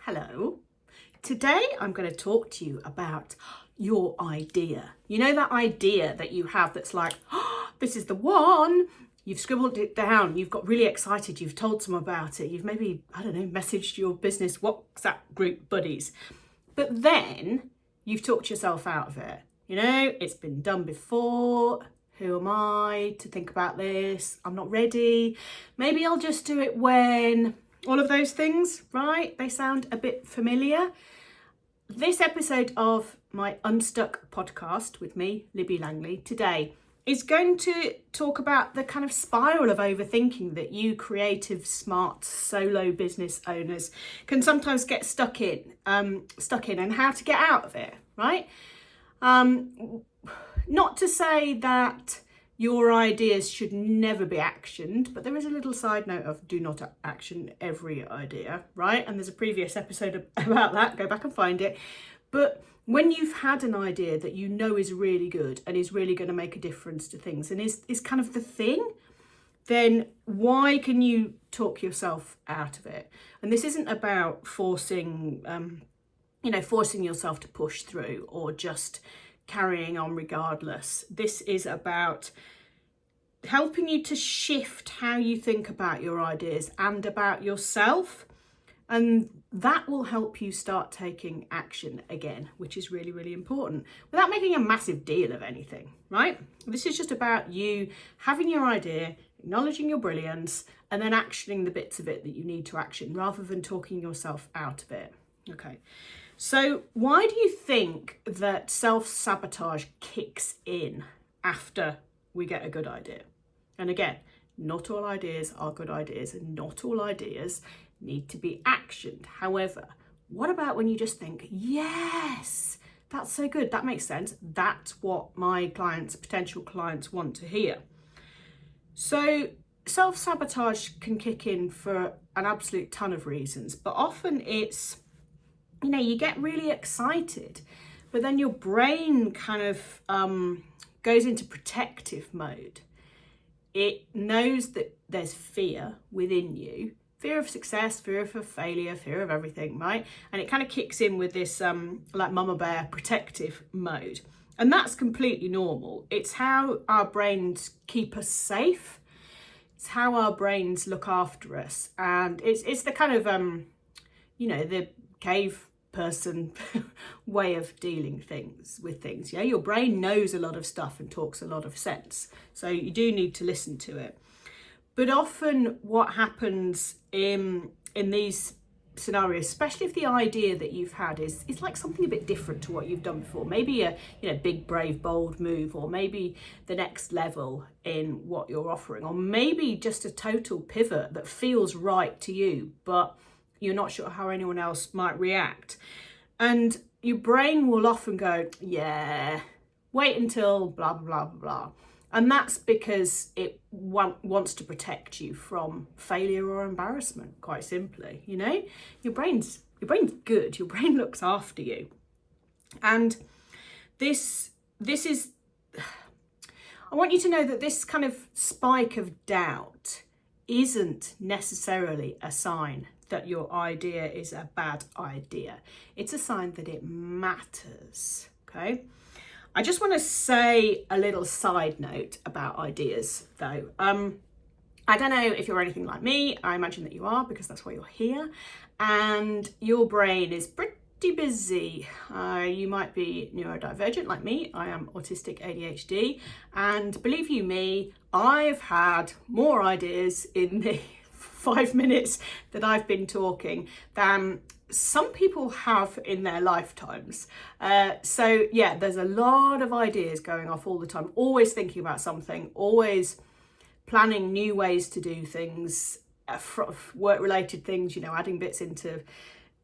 Hello. Today I'm going to talk to you about your idea. You know that idea that you have that's like, oh, this is the one. You've scribbled it down, you've got really excited, you've told someone about it, you've maybe, messaged your business WhatsApp group buddies. But then you've talked yourself out of it. You know, it's been done before. Who am I to think about this? I'm not ready. Maybe I'll just do it when. All of those things, right? They sound a bit familiar. This episode of my Unstuck podcast with me, Libby Langley, today is going to talk about the kind of spiral of overthinking that you creative, smart, solo business owners can sometimes get stuck in and how to get out of it, right? Not to say that your ideas should never be actioned, but there is a little side note of do not action every idea, right? And there's a previous episode about that, go back and find it. But when you've had an idea that you know is really good and is really going to make a difference to things and is kind of the thing, then why can you talk yourself out of it? And this isn't about forcing yourself to push through or just carrying on regardless. This is about helping you to shift how you think about your ideas and about yourself, and that will help you start taking action again, which is really, really important, without making a massive deal of anything, right? This is just about you having your idea, acknowledging your brilliance, and then actioning the bits of it that you need to action rather than talking yourself out of it. Okay. So why do you think that self-sabotage kicks in after we get a good idea? And again, not all ideas are good ideas and not all ideas need to be actioned. However, what about when you just think, yes, that's so good, that makes sense, that's what my potential clients want to hear. So self-sabotage can kick in for an absolute ton of reasons, but often it's, you get really excited, but then your brain kind of goes into protective mode. It knows that there's fear within you, fear of success, fear of failure, fear of everything, right? And it kind of kicks in with this like mama bear protective mode. And that's completely normal. It's how our brains keep us safe. It's how our brains look after us. And it's the kind of, the cave person way of dealing with things. Yeah, your brain knows a lot of stuff and talks a lot of sense, so you do need to listen to it. But often what happens in these scenarios, especially if the idea that you've had is like something a bit different to what you've done before, maybe a big, brave, bold move, or maybe the next level in what you're offering, or maybe just a total pivot that feels right to you, but you're not sure how anyone else might react. And your brain will often go, yeah, wait until blah, blah, blah, blah. And that's because it wants to protect you from failure or embarrassment, quite simply. Your brain's good. Your brain looks after you. And this is, I want you to know that this kind of spike of doubt isn't necessarily a sign that your idea is a bad idea. It's a sign that it matters, okay? I just want to say a little side note about ideas though. I don't know if you're anything like me. I imagine that you are, because that's why you're here. And your brain is pretty busy. You might be neurodivergent like me. I am autistic ADHD. And believe you me, I've had more ideas in the 5 minutes that I've been talking than some people have in their lifetimes. So yeah, there's a lot of ideas going off all the time, always thinking about something, always planning new ways to do things, work-related things, adding bits into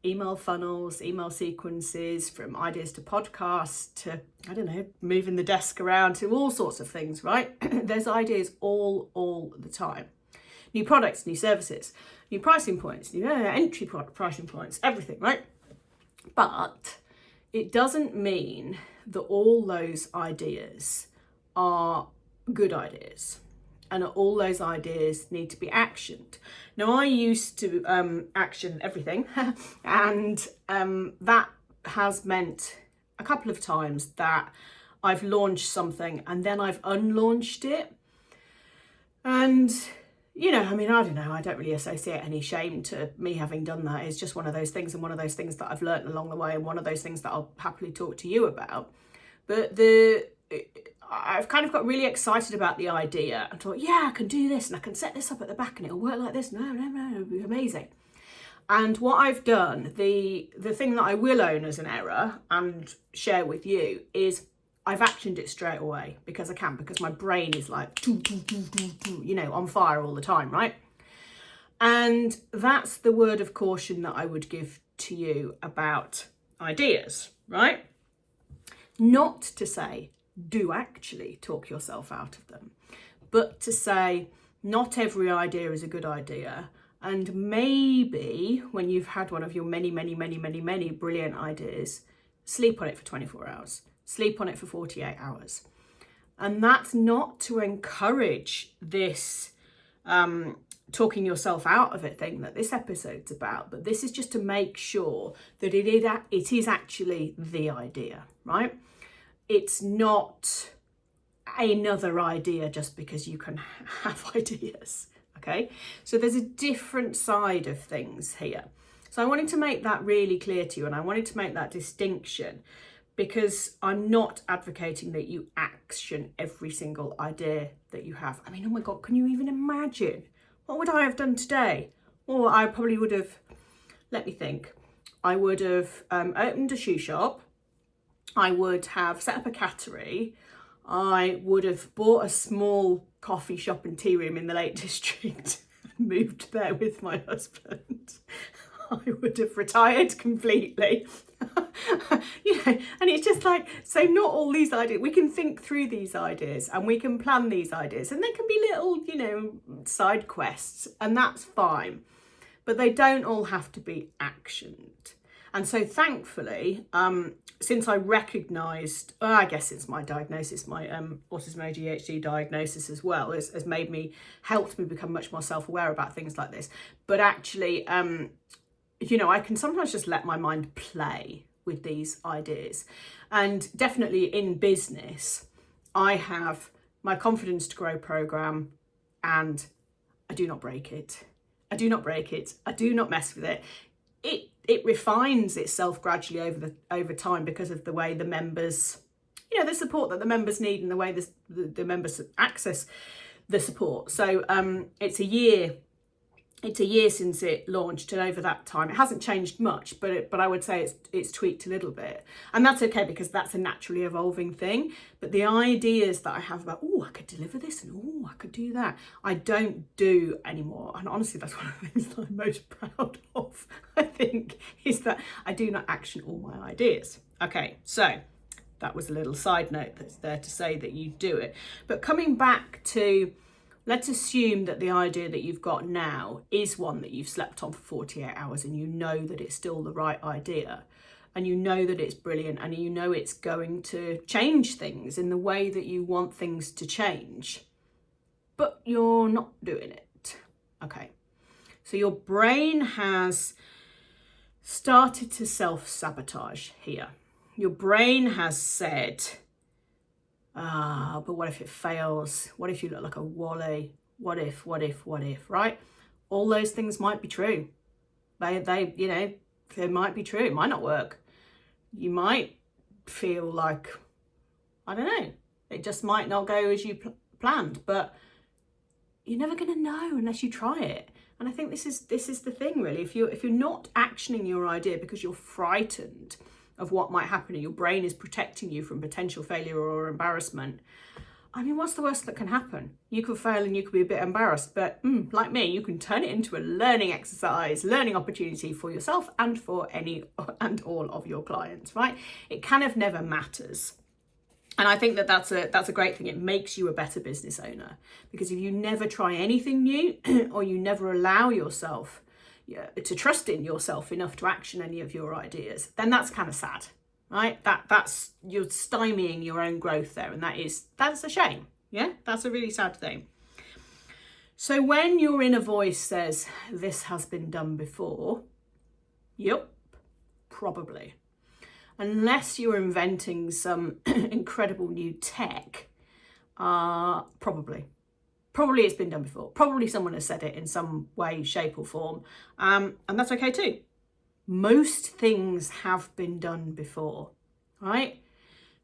email funnels, email sequences, from ideas to podcasts to, moving the desk around, to all sorts of things, right? There's ideas all the time. New products, new services, new pricing points, new entry pricing points, everything, right? But it doesn't mean that all those ideas are good ideas. and all those ideas need to be actioned. Now, I used to action everything, and that has meant a couple of times that I've launched something and then I've unlaunched it. And, you know, I mean, I don't know, I don't really associate any shame to me having done that. It's just one of those things, and one of those things that I've learned along the way, and one of those things that I'll happily talk to you about. But I've kind of got really excited about the idea and thought, yeah, I can do this and I can set this up at the back and it'll work like this. No, it'll be amazing. And what I've done, the thing that I will own as an error and share with you is I've actioned it straight away because I can, because my brain is like, you know, on fire all the time, right? And that's the word of caution that I would give to you about ideas, right? Not to say, do actually talk yourself out of them, but to say not every idea is a good idea, and maybe when you've had one of your many brilliant ideas, sleep on it for 24 hours, sleep on it for 48 hours. And that's not to encourage this talking yourself out of it thing that this episode's about, but this is just to make sure that it is actually the idea, right? It's not another idea just because you can have ideas, okay? So there's a different side of things here. So I wanted to make that really clear to you, and I wanted to make that distinction because I'm not advocating that you action every single idea that you have. I mean, oh my God, can you even imagine? What would I have done today? Well, I probably would have, let me think, I would have opened a shoe shop. I would have set up a cattery. I would have bought a small coffee shop and tea room in the Lake District and moved there with my husband. I would have retired completely. You know, and it's just like, so not all these ideas, we can think through these ideas and we can plan these ideas, and they can be little, you know, side quests, and that's fine, but they don't all have to be actioned. And so thankfully, since I recognised, I guess since my diagnosis, my autism ADHD diagnosis as well, has helped me become much more self-aware about things like this. But actually, you know, I can sometimes just let my mind play with these ideas. And definitely in business, I have my Confidence to Grow program, and I do not break it. I do not break it. I do not mess with it. It refines itself gradually over time because of the way the members, you know, the support that the members need and the way the members access the support. So it's a year since it launched, and over that time it hasn't changed much, but I would say it's tweaked a little bit, and that's okay because that's a naturally evolving thing. But the ideas that I have about, oh, I could deliver this, and oh, I could do that, I don't do anymore. And honestly, that's one of the things that I'm most proud of, I think, is that I do not action all my ideas. Okay, so that was a little side note that's there to say that you do it. But coming back to, let's assume that the idea that you've got now is one that you've slept on for 48 hours and you know that it's still the right idea, and you know that it's brilliant, and you know it's going to change things in the way that you want things to change, but you're not doing it. Okay, so your brain has started to self-sabotage here. Your brain has said, but what if it fails? What if you look like a wally? What if, right? All those things might be true. They, you know, they might be true. It might not work. You might feel like, I don't know, it just might not go as you planned, but you're never going to know unless you try it. And I think this is the thing, really. If you're not actioning your idea because you're frightened of what might happen, and your brain is protecting you from potential failure or embarrassment, I mean, what's the worst that can happen? You could fail and you could be a bit embarrassed, but like me, you can turn it into a learning exercise, learning opportunity for yourself and for any and all of your clients, right? It kind of never matters. And I think that that's a great thing. It makes you a better business owner, because if you never try anything new or you never allow yourself to trust in yourself enough to action any of your ideas, then that's kind of sad, right? That's you're stymieing your own growth there, and that's a shame. Yeah, that's a really sad thing. So when your inner voice says, this has been done before, yep, probably. Unless you're inventing some incredible new tech, probably. Probably it's been done before. Probably someone has said it in some way, shape or form. And that's okay too. Most things have been done before, right?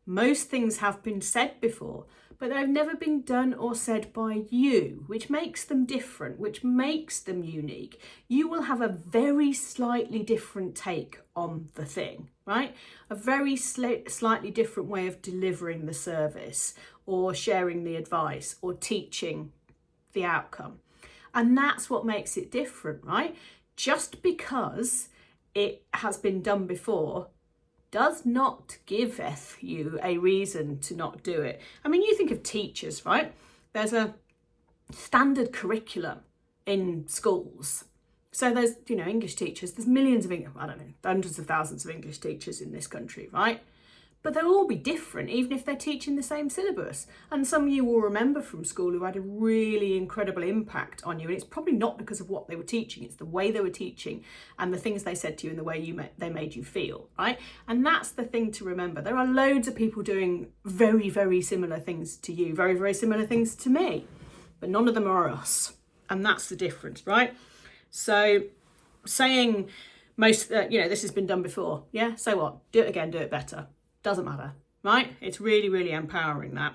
Most things have been said before, but they've never been done or said by you, which makes them different, which makes them unique. You will have a very slightly different take on the thing, right? A very slightly different way of delivering the service or sharing the advice or teaching the outcome. And that's what makes it different, right? Just because it has been done before does not giveth you a reason to not do it. I mean, you think of teachers, right? There's a standard curriculum in schools. So there's, English teachers, there's millions of, hundreds of thousands of English teachers in this country, right? But they'll all be different, even if they're teaching the same syllabus. And some you will remember from school who had a really incredible impact on you. And it's probably not because of what they were teaching. It's the way they were teaching and the things they said to you and the way they made you feel, right? And that's the thing to remember. There are loads of people doing very, very similar things to you, very, very similar things to me, but none of them are us. And that's the difference, right? So saying this has been done before. Yeah, so what? Do it again, do it better. Doesn't matter, right? It's really, really empowering that.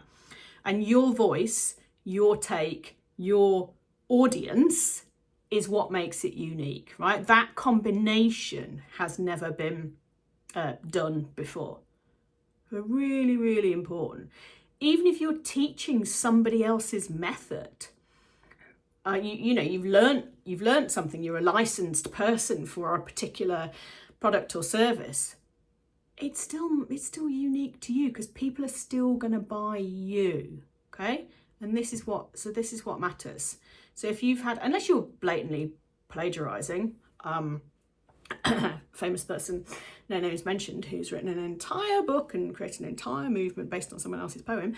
And your voice, your take, your audience is what makes it unique, right? That combination has never been done before. But really, really important. Even if you're teaching somebody else's method, you've learned something. You're a licensed person for a particular product or service. It's still unique to you because people are still going to buy you, okay? And this is what matters. So if you've had, unless you're blatantly plagiarizing, famous person, no names mentioned, who's written an entire book and created an entire movement based on someone else's poem.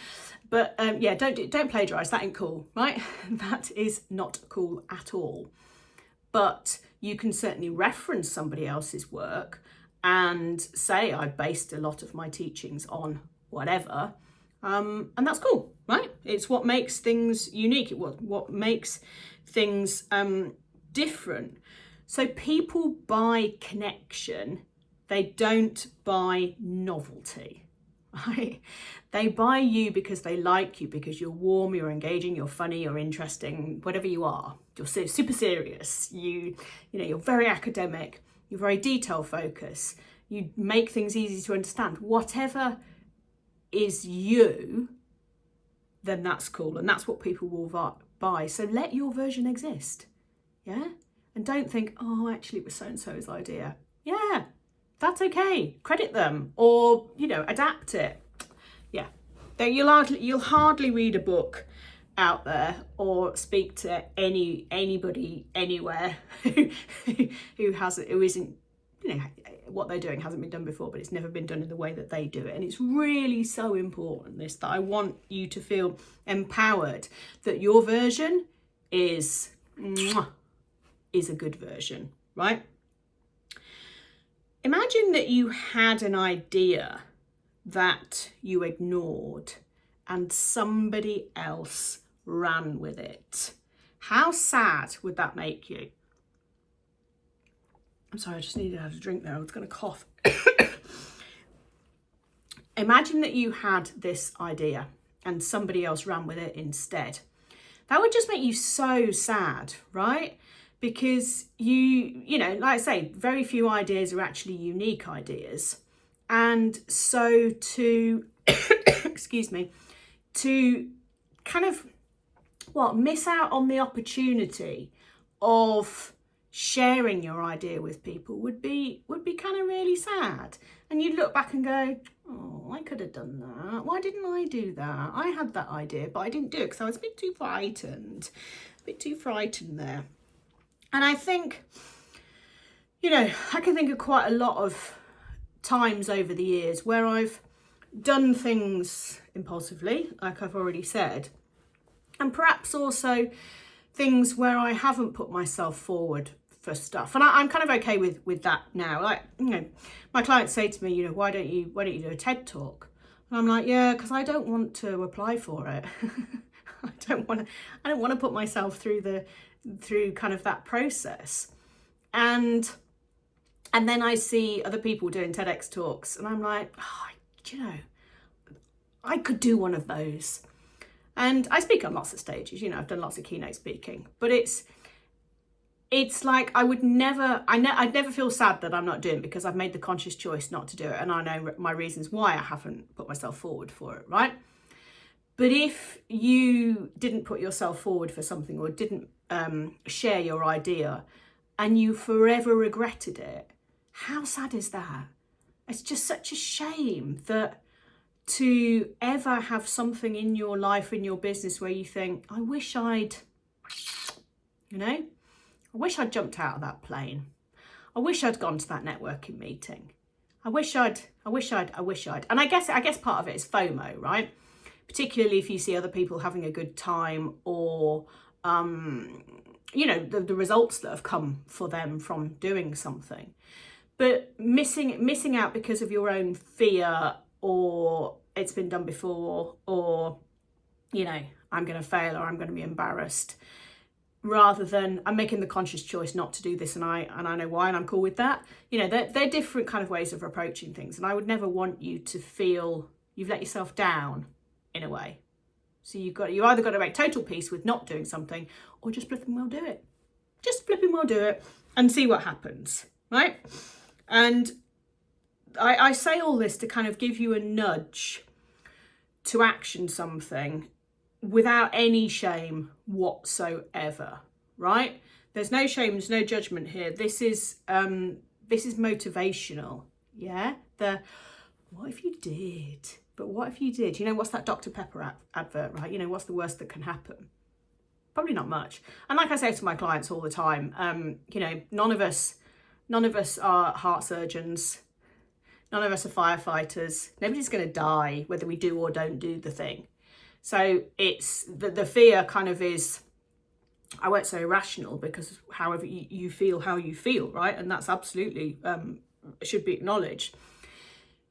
But don't plagiarize. That ain't cool, right? That is not cool at all. But you can certainly reference somebody else's work and say, I based a lot of my teachings on whatever, and that's cool, right? It's what makes things unique. What makes things different. So people buy connection, they don't buy novelty, right? They buy you because they like you, because you're warm, you're engaging, you're funny, you're interesting, whatever you are. You're super serious, you're very academic, you're very detail focused, you make things easy to understand. Whatever is you, then that's cool. And that's what people will buy. So let your version exist. Yeah? And don't think, oh, actually it was so-and-so's idea. Yeah, that's okay. Credit them or, adapt it. Yeah. You'll hardly read a book out there or speak to anybody anywhere who isn't, what they're doing hasn't been done before, but it's never been done in the way that they do it. And it's really so important, that I want you to feel empowered that your version is a good version, right? Imagine that you had an idea that you ignored and somebody else ran with it. How sad would that make you? I'm sorry, I just needed to have a drink there. I was going to cough. Imagine that you had this idea and somebody else ran with it instead. That would just make you so sad, right? Because like I say, very few ideas are actually unique ideas. And so to, excuse me, to kind of, miss out on the opportunity of sharing your idea with people would be kind of really sad. And you'd look back and go, oh, I could have done that. Why didn't I do that? I had that idea, but I didn't do it because I was a bit too frightened there. And I think, I can think of quite a lot of times over the years where I've done things impulsively, like I've already said, and perhaps also things where I haven't put myself forward for stuff, and I'm kind of okay with that now. Like, you know, my clients say to me, you know, why don't you do a TED talk? And I'm like, yeah, because I don't want to apply for it. I don't want to put myself through kind of that process. And then I see other people doing TEDx talks, and I'm like, oh, you know, I could do one of those. And I speak on lots of stages, you know, I've done lots of keynote speaking, but it's like I'd never feel sad that I'm not doing it, because I've made the conscious choice not to do it, and I know my reasons why I haven't put myself forward for it, right? But if you didn't put yourself forward for something, or didn't share your idea, and you forever regretted it, how sad is that? It's just such a shame that to ever have something in your life, in your business, where you think, I wish I'd jumped out of that plane. I wish I'd gone to that networking meeting. I wish I'd. And I guess part of it is FOMO, right? Particularly if you see other people having a good time, or, you know, the results that have come for them from doing something. But missing out because of your own fear, or it's been done before, or, you know, I'm going to fail, or I'm going to be embarrassed, rather than I'm making the conscious choice not to do this, and I know why, and I'm cool with that. You know, they're different kind of ways of approaching things, and I would never want you to feel you've let yourself down in a way. So you either got to make total peace with not doing something, or just flipping well do it. Just flipping well do it and see what happens, right? And I say all this to kind of give you a nudge to action something without any shame whatsoever, right? There's no shame, there's no judgment here. This is motivational, yeah? What if you did? But what if you did? You know, what's that Dr. Pepper advert, right? You know, what's the worst that can happen? Probably not much. And like I say to my clients all the time, you know, none of us are heart surgeons. None of us are firefighters. Nobody's going to die whether we do or don't do the thing. So it's the fear kind of is, I won't say irrational, because however you feel how you feel, right? And that's absolutely should be acknowledged.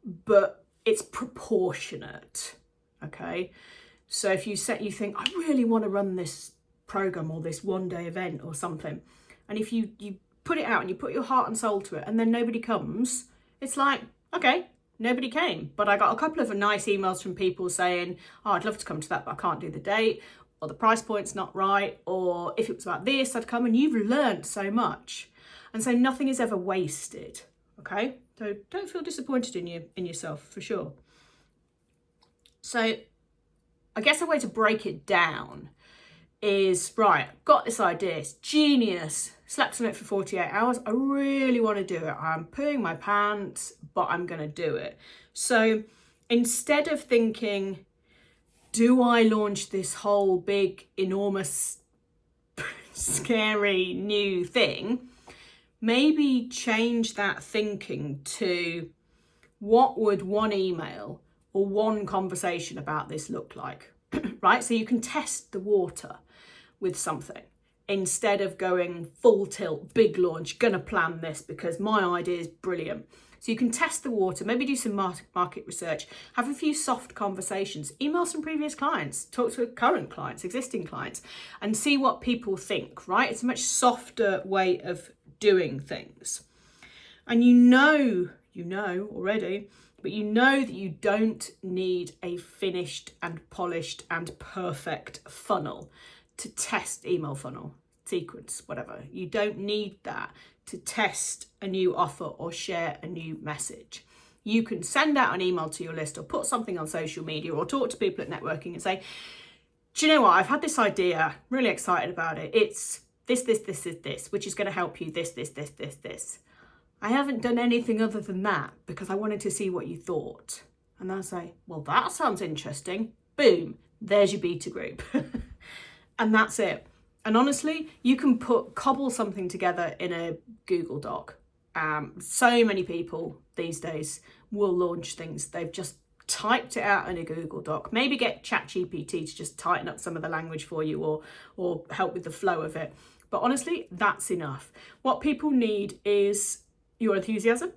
But it's proportionate, okay? So if you think, I really want to run this program or this one-day event or something, and if you put it out and you put your heart and soul to it, and then nobody comes, it's like, okay, nobody came. But I got a couple of nice emails from people saying, oh, I'd love to come to that, but I can't do the date, or the price point's not right, or if it was about this, I'd come. And you've learned so much. And so nothing is ever wasted, okay? So don't feel disappointed in yourself, for sure. So I guess a way to break it down is, right, got this idea, it's genius, slept on it for 48 hours, I really want to do it, I'm pooing my pants, but I'm going to do it. So instead of thinking, do I launch this whole big, enormous, scary new thing, maybe change that thinking to, what would one email or one conversation about this look like, right? So you can test the water with something instead of going full tilt, big launch, gonna plan this because my idea is brilliant. So you can test the water, maybe do some market research, have a few soft conversations, email some previous clients, talk to current clients, existing clients, and see what people think, right? It's a much softer way of doing things. And you know already, but you know that you don't need a finished and polished and perfect funnel to test email funnel, sequence, whatever. You don't need that to test a new offer or share a new message. You can send out an email to your list or put something on social media or talk to people at networking and say, do you know what? I've had this idea, really excited about it. It's this, which is going to help you this. I haven't done anything other than that because I wanted to see what you thought. And they'll say, well, that sounds interesting. Boom, there's your beta group. And that's it. And honestly, you can cobble something together in a Google Doc. So many people these days will launch things. They've just typed it out in a Google Doc, maybe get ChatGPT to just tighten up some of the language for you or help with the flow of it. But honestly, that's enough. What people need is your enthusiasm,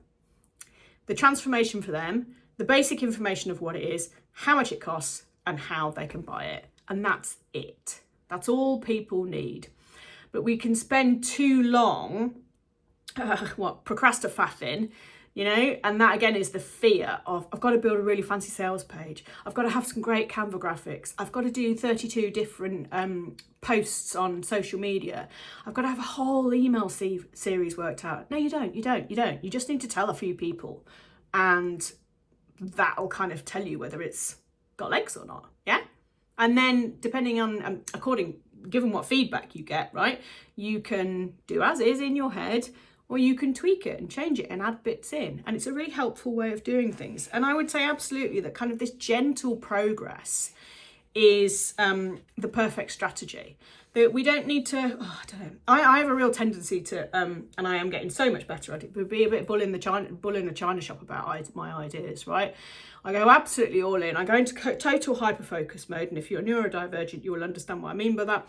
the transformation for them, the basic information of what it is, how much it costs, and how they can buy it. And that's it. That's all people need. But we can spend too long procrastinating, and that again is the fear of, I've got to build a really fancy sales page, I've got to have some great Canva graphics, I've got to do 32 different posts on social media, I've got to have a whole email series worked out. No, you don't. You just need to tell a few people, and that'll kind of tell you whether it's got legs or not. Yeah. And then depending on given what feedback you get, right, you can do as is in your head, or you can tweak it and change it and add bits in. And it's a really helpful way of doing things. And I would say absolutely that kind of this gentle progress is the perfect strategy. That we don't need to, I don't know. I have a real tendency to, and I am getting so much better at it, but be a bit bull in the china shop about my ideas, right? I go absolutely all in. I go into total hyper-focus mode. And if you're neurodivergent, you will understand what I mean by that.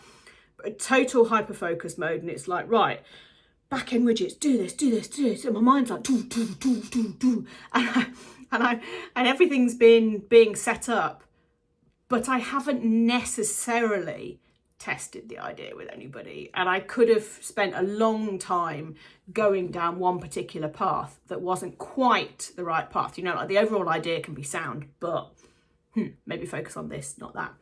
But total hyper-focus mode. And it's like, right, back-end widgets, do this. And my mind's like, do. And everything's being set up. But I haven't necessarily tested the idea with anybody, and I could have spent a long time going down one particular path that wasn't quite the right path. Like the overall idea can be sound, but maybe focus on this, not that.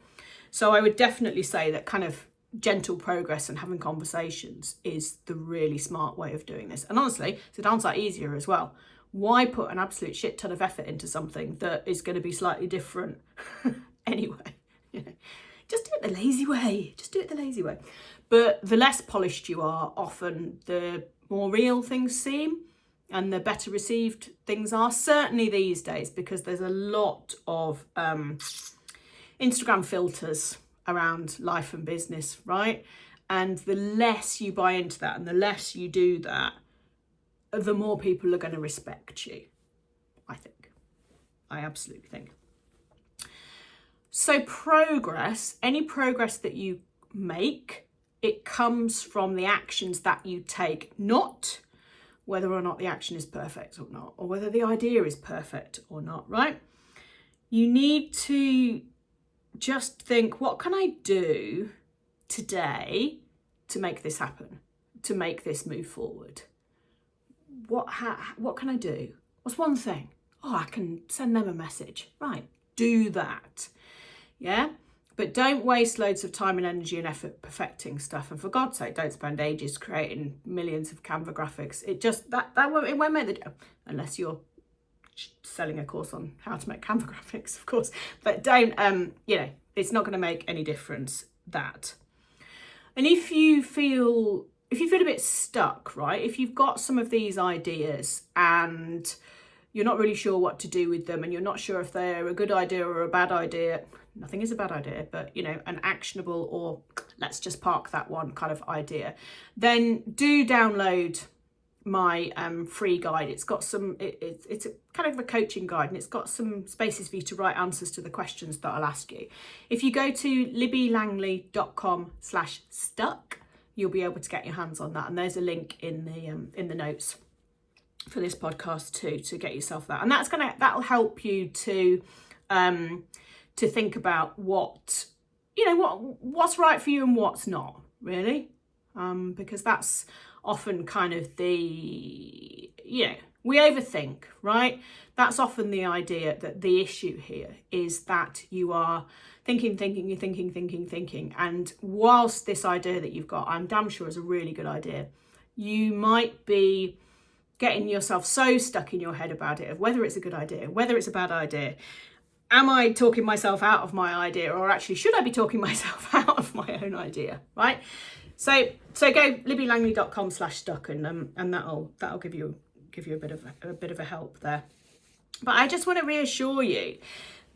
So I would definitely say that kind of gentle progress and having conversations is the really smart way of doing this. And honestly, it's a darn sight easier as well. Why put an absolute shit ton of effort into something that is going to be slightly different anyway? Just do it the lazy way. But the less polished you are, often the more real things seem and the better received things are. Certainly these days, because there's a lot of Instagram filters around life and business, right? And the less you buy into that and the less you do that, the more people are going to respect you, I think. I absolutely think. So progress, any progress that you make, it comes from the actions that you take, not whether or not the action is perfect or not, or whether the idea is perfect or not, right? You need to just think, what can I do today to make this happen, to make this move forward? What can I do? What's one thing? I can send them a message. Right, do that. Yeah, but don't waste loads of time and energy and effort perfecting stuff. And for God's sake, don't spend ages creating millions of Canva graphics. It won't make the difference unless you're selling a course on how to make Canva graphics, of course. But don't, it's not going to make any difference that. And if you feel a bit stuck, right? If you've got some of these ideas and you're not really sure what to do with them, and you're not sure if they're a good idea or a bad idea. Nothing is a bad idea, but an actionable or let's just park that one kind of idea. Then do download my free guide. It's got some, it's a kind of a coaching guide, and it's got some spaces for you to write answers to the questions that I'll ask you. If you go to libbylangley.com/stuck, you'll be able to get your hands on that. And there's a link in the notes for this podcast too, to get yourself that. And that'll help you to think about what's right for you and what's not, really. Because that's often kind of we overthink, right? That's often the idea that the issue here is that you are thinking. And whilst this idea that you've got, I'm damn sure is a really good idea, you might be getting yourself so stuck in your head about it, of whether it's a good idea, whether it's a bad idea. Am I talking myself out of my idea, or actually should I be talking myself out of my own idea, right? So go libbylangley.com/stuck and that'll give you a bit of a help there. But I just want to reassure you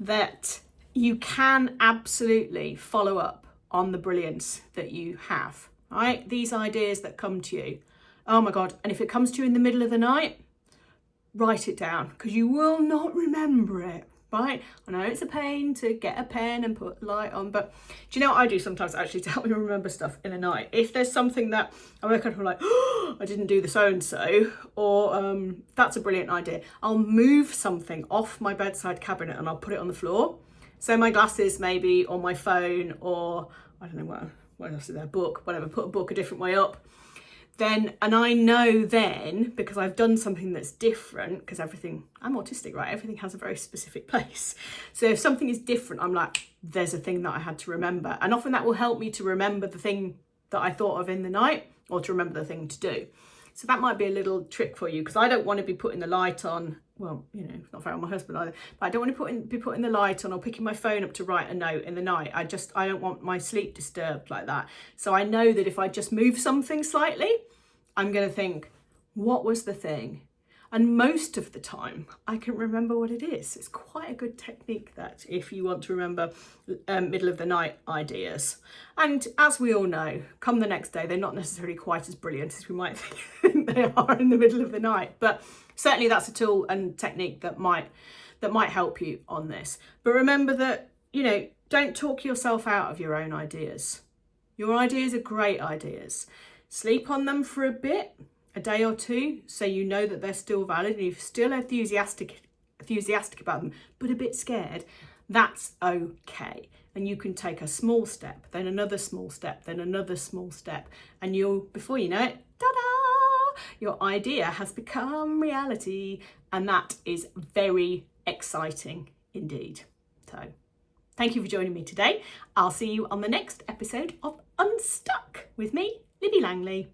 that you can absolutely follow up on the brilliance that you have, right? These ideas that come to you. Oh my God. And if it comes to you in the middle of the night, write it down, because you will not remember it. right? I know it's a pain to get a pen and put light on, but do you know what I do sometimes actually to help me remember stuff in the night? If there's something that I wake up and I'm like, oh, I didn't do the so-and-so, or that's a brilliant idea, I'll move something off my bedside cabinet and I'll put it on the floor. So my glasses maybe, or my phone, or I don't know what else is there, book, whatever, put a book a different way up. Then, and I know then, because I've done something that's different, because everything, I'm autistic, right? Everything has a very specific place. So if something is different, I'm like, there's a thing that I had to remember. And often that will help me to remember the thing that I thought of in the night, or to remember the thing to do. So that might be a little trick for you, because I don't want to be putting the light on, well, you know, not fair on my husband either, but I don't want to be putting the light on or picking my phone up to write a note in the night. I don't want my sleep disturbed like that. So I know that if I just move something slightly, I'm going to think, what was the thing? And most of the time, I can remember what it is. It's quite a good technique, that, if you want to remember middle of the night ideas. And as we all know, come the next day, they're not necessarily quite as brilliant as we might think they are in the middle of the night. But certainly that's a tool and technique that might help you on this. But remember that, you know, don't talk yourself out of your own ideas. Your ideas are great ideas. Sleep on them for a bit, a day or two, so you know that they're still valid and you're still enthusiastic about them, but a bit scared. That's okay. And you can take a small step, then another small step, then another small step, and you'll, before you know it, ta-da! Your idea has become reality, and that is very exciting indeed. So, thank you for joining me today. I'll see you on the next episode of Unstuck with me, Libby Langley.